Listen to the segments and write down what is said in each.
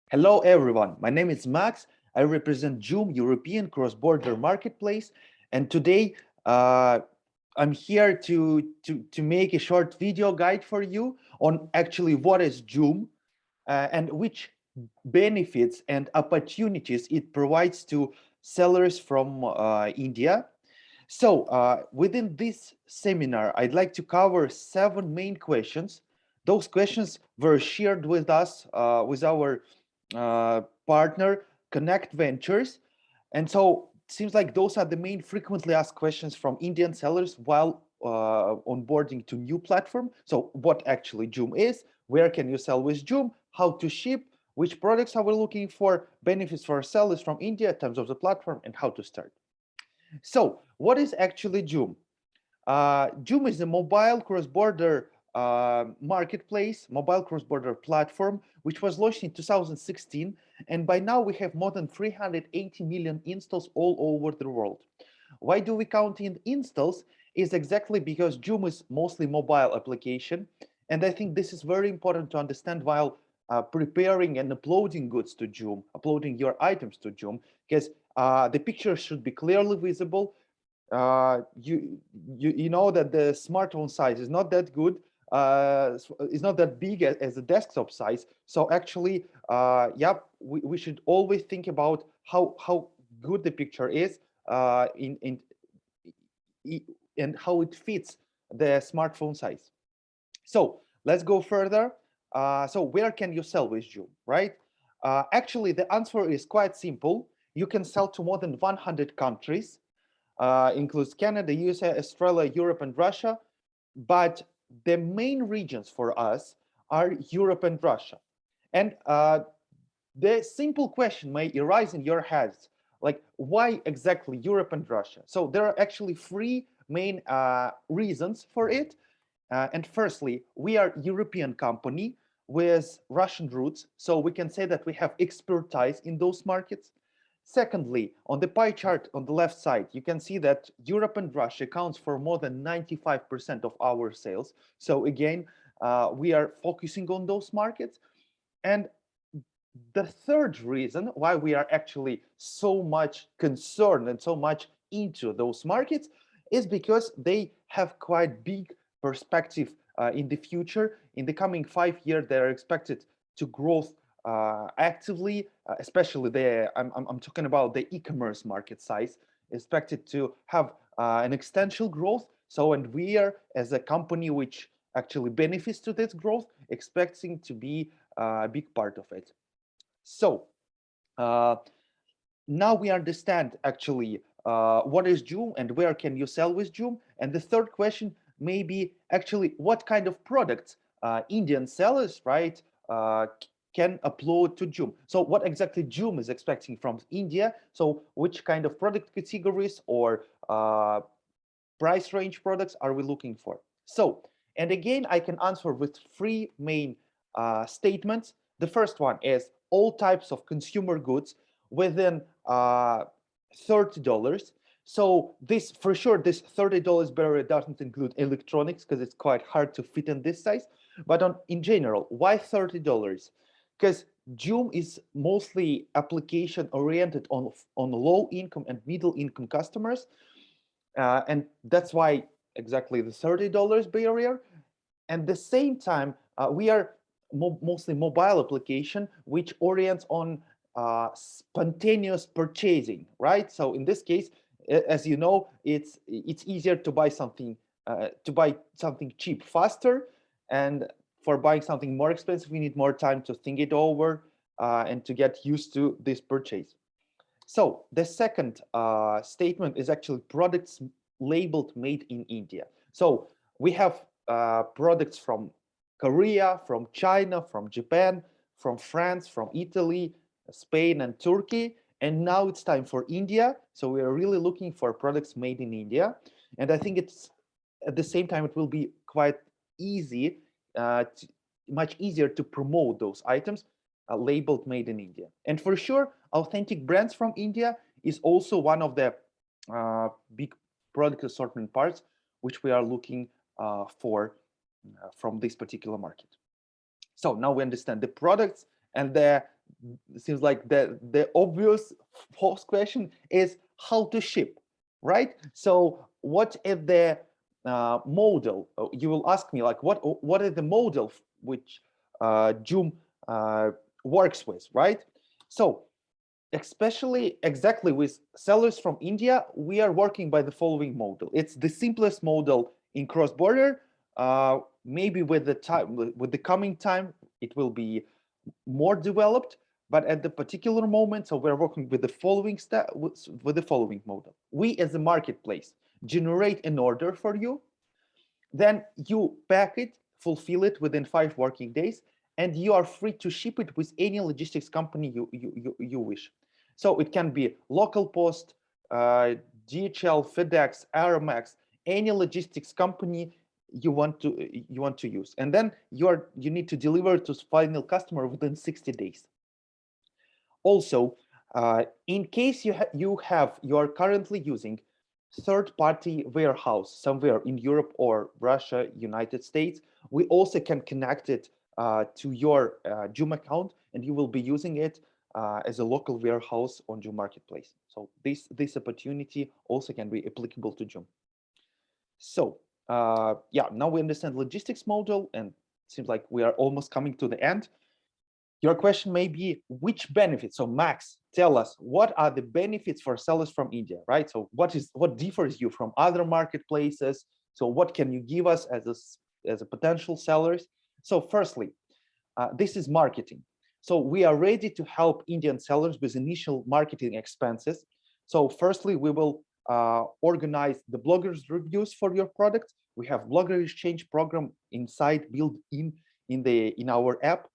Hello everyone, my name is Max. I represent Joom, European cross-border marketplace, and today I'm here to make a short video guide for you on actually what is Joom and which benefits and opportunities it provides to sellers from India. So within this seminar, I'd like to cover 7 main questions. Those questions were shared with us, with our partner, Connect Ventures. And so it seems like those are the main frequently asked questions from Indian sellers while onboarding to new platform. So what actually Joom is, where can you sell with Joom, how to ship, which products are we looking for, benefits for sellers from India in terms of the platform, and how to start. So what is actually Joom? Joom is a mobile cross-border marketplace, mobile cross-border platform, which was launched in 2016. And by now we have more than 380 million installs all over the world. Why do we count in installs? Is exactly because Joom is mostly mobile application. And I think this is very important to understand while preparing and uploading goods to Joom, uploading your items to Joom, because the picture should be clearly visible. You know that the smartphone size is not that good, it's not that big as the desktop size. So actually, yeah, we should always think about how good the picture is in and how it fits the smartphone size. So let's go further. So where can you sell with Joom, right? Actually, the answer is quite simple. You can sell to more than 100 countries, includes Canada, USA, Australia, Europe, and Russia. But the main regions for us are Europe and Russia. And the simple question may arise in your heads, like why exactly Europe and Russia? So there are actually 3 main reasons for it. And firstly, we are European company with Russian roots, so we can say that we have expertise in those markets. Secondly, on the pie chart on the left side, you can see that Europe and Russia accounts for more than 95% of our sales. So again, we are focusing on those markets. And the third reason why we are actually so much concerned and so much into those markets is because they have quite big perspective in the future. In the coming 5 years, they're expected to grow actively, especially I'm talking about the e-commerce market size, expected to have an exponential growth. So, and we are, as a company which actually benefits to this growth, expecting to be a big part of it. So uh, now we understand actually what is Joom and where can you sell with Joom. And the third question may be actually what kind of products Indian sellers, right, can upload to Joom. So what exactly Joom is expecting from India. So which kind of product categories or price range products are we looking for? So, and again, I can answer with 3 main statements. The first one is all types of consumer goods within $30. So this, for sure, this $30 barrier doesn't include electronics because it's quite hard to fit in this size. But in general, why $30? Because Joom is mostly application oriented on low income and middle income customers. And that's why exactly the $30 barrier. And at the same time, we are mostly mobile application, which orients on spontaneous purchasing, right? So in this case, as you know, it's easier to buy something cheap faster, and for buying something more expensive, we need more time to think it over and to get used to this purchase. So the second statement is actually products labeled made in India. So we have products from Korea, from China, from Japan, from France, from Italy, Spain, and Turkey. And now it's time for India. So we are really looking for products made in India. And I think it's at the same time, it will be quite easy, much easier to promote those items labeled made in India. And for sure, authentic brands from India is also one of the big product assortment parts which we are looking for from this particular market. So now we understand the products and the seems like the obvious first question is how to ship, right? So what is the model? You will ask me like what is the model which Joom works with, right? So especially exactly with sellers from India, we are working by the following model. It's the simplest model in cross-border. Maybe with the time, with the coming time, it will be more developed. But at the particular moment, so we're working with the following step, with the following model. We, as a marketplace, generate an order for you, then you pack it, fulfill it within 5 working days, and you are free to ship it with any logistics company you wish. So it can be local post, DHL, FedEx, Aramex, any logistics company you want to use, and then you need to deliver to final customer within 60 days. Also, in case you are currently using third-party warehouse somewhere in Europe or Russia, United States, we also can connect it to your Joom account, and you will be using it as a local warehouse on Joom Marketplace. So this opportunity also can be applicable to Joom. So yeah, now we understand logistics model, and it seems like we are almost coming to the end. Your question may be, which benefits? So Max, tell us, what are the benefits for sellers from India, right? So what differs you from other marketplaces? So what can you give us as a potential sellers? So firstly, this is marketing. So we are ready to help Indian sellers with initial marketing expenses. So firstly, we will organize the bloggers reviews for your product. We have blogger exchange program inside built in our app.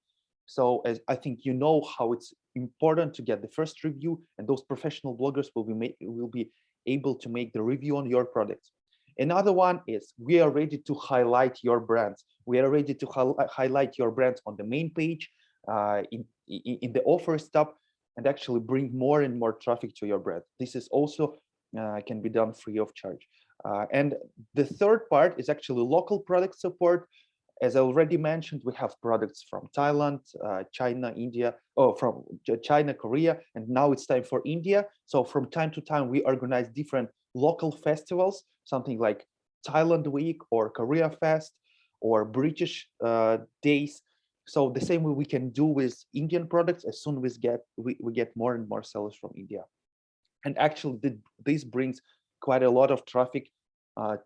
So as I think you know how it's important to get the first review, and those professional bloggers will be able to make the review on your products. Another one is we are ready to highlight your brands. We are ready to highlight your brands on the main page, in the offers tab, and actually bring more and more traffic to your brand. This is also can be done free of charge. And the third part is actually local product support. As I already mentioned, we have products from Thailand, China, India, from China, Korea, and now it's time for India. So from time to time, we organize different local festivals, something like Thailand Week or Korea Fest or British Days. So the same way we can do with Indian products as soon as we get more and more sellers from India. And actually, this brings quite a lot of traffic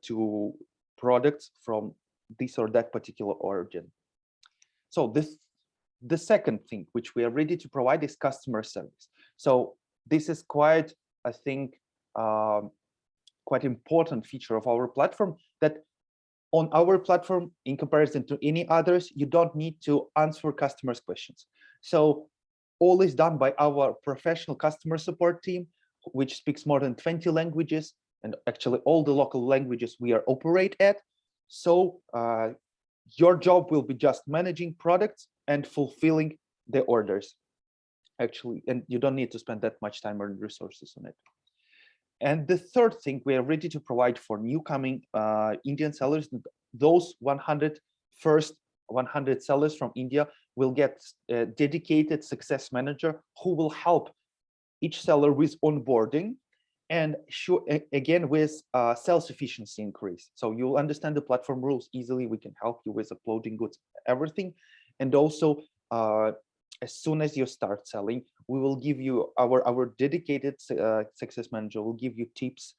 to products from this or that particular origin. So the second thing which we are ready to provide is customer service. So this is quite, I think, quite important feature of our platform, that on our platform, in comparison to any others, you don't need to answer customers' questions. So all is done by our professional customer support team, which speaks more than 20 languages, and actually all the local languages we are operate at. So your job will be just managing products and fulfilling the orders, actually, and you don't need to spend that much time or resources on it. And the third thing, we are ready to provide for new coming Indian sellers. Those 100 sellers from India will get a dedicated success manager who will help each seller with onboarding, and again with sales efficiency increase. So you'll understand the platform rules easily. We can help you with uploading goods, everything. And also as soon as you start selling, we will give you our dedicated success manager will give you tips,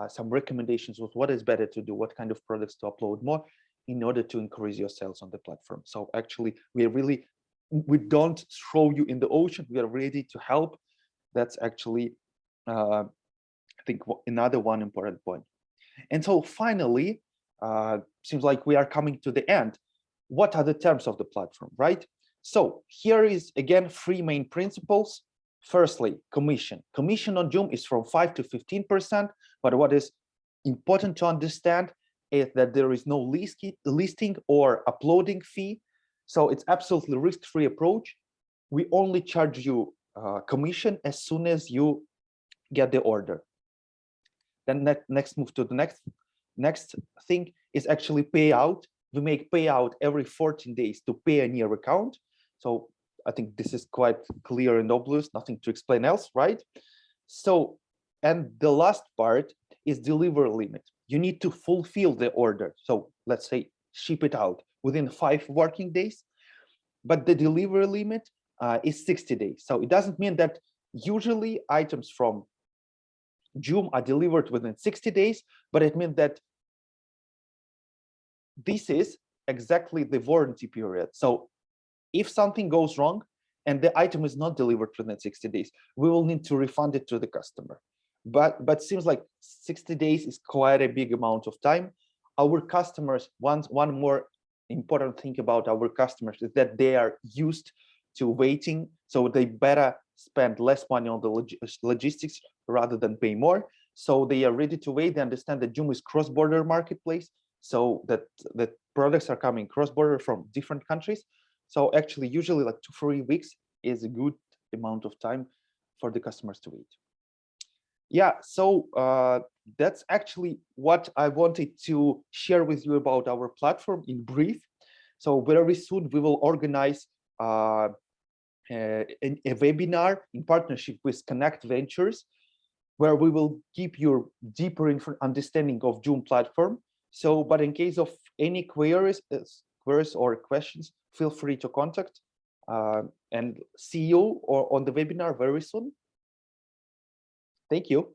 some recommendations with what is better to do, what kind of products to upload more in order to increase your sales on the platform. So actually we don't throw you in the ocean, we are ready to help. That's actually I think another one important point. And so finally, seems like we are coming to the end. What are the terms of the platform, right? So here is again 3 main principles. Firstly, commission. Commission on Joom is from 5 to 15%, but what is important to understand is that there is no listing or uploading fee. So it's absolutely risk-free approach. We only charge you commission as soon as you get the order. Then next move to the next thing is actually payout. We make payout every 14 days to Payoneer account. So I think this is quite clear and obvious, nothing to explain else, right? So, and the last part is delivery limit. You need to fulfill the order. So let's say ship it out within 5 working days, but the delivery limit is 60 days. So it doesn't mean that usually items from Joom are delivered within 60 days, but it means that this is exactly the warranty period. So if something goes wrong and the item is not delivered within 60 days, we will need to refund it to the customer. But seems like 60 days is quite a big amount of time. Our customers, one more important thing about our customers is that they are used to waiting, so they better spend less money on the logistics rather than pay more. So they are ready to wait. They understand that Joom is cross-border marketplace, so that products are coming cross-border from different countries. So actually, usually like 2 to 3 weeks is a good amount of time for the customers to wait. Yeah, so that's actually what I wanted to share with you about our platform in brief. So very soon we will organize a webinar in partnership with Connect Ventures, where we will give you deeper understanding of Joom platform. So, but in case of any queries or questions, feel free to contact and see you or on the webinar very soon. Thank you.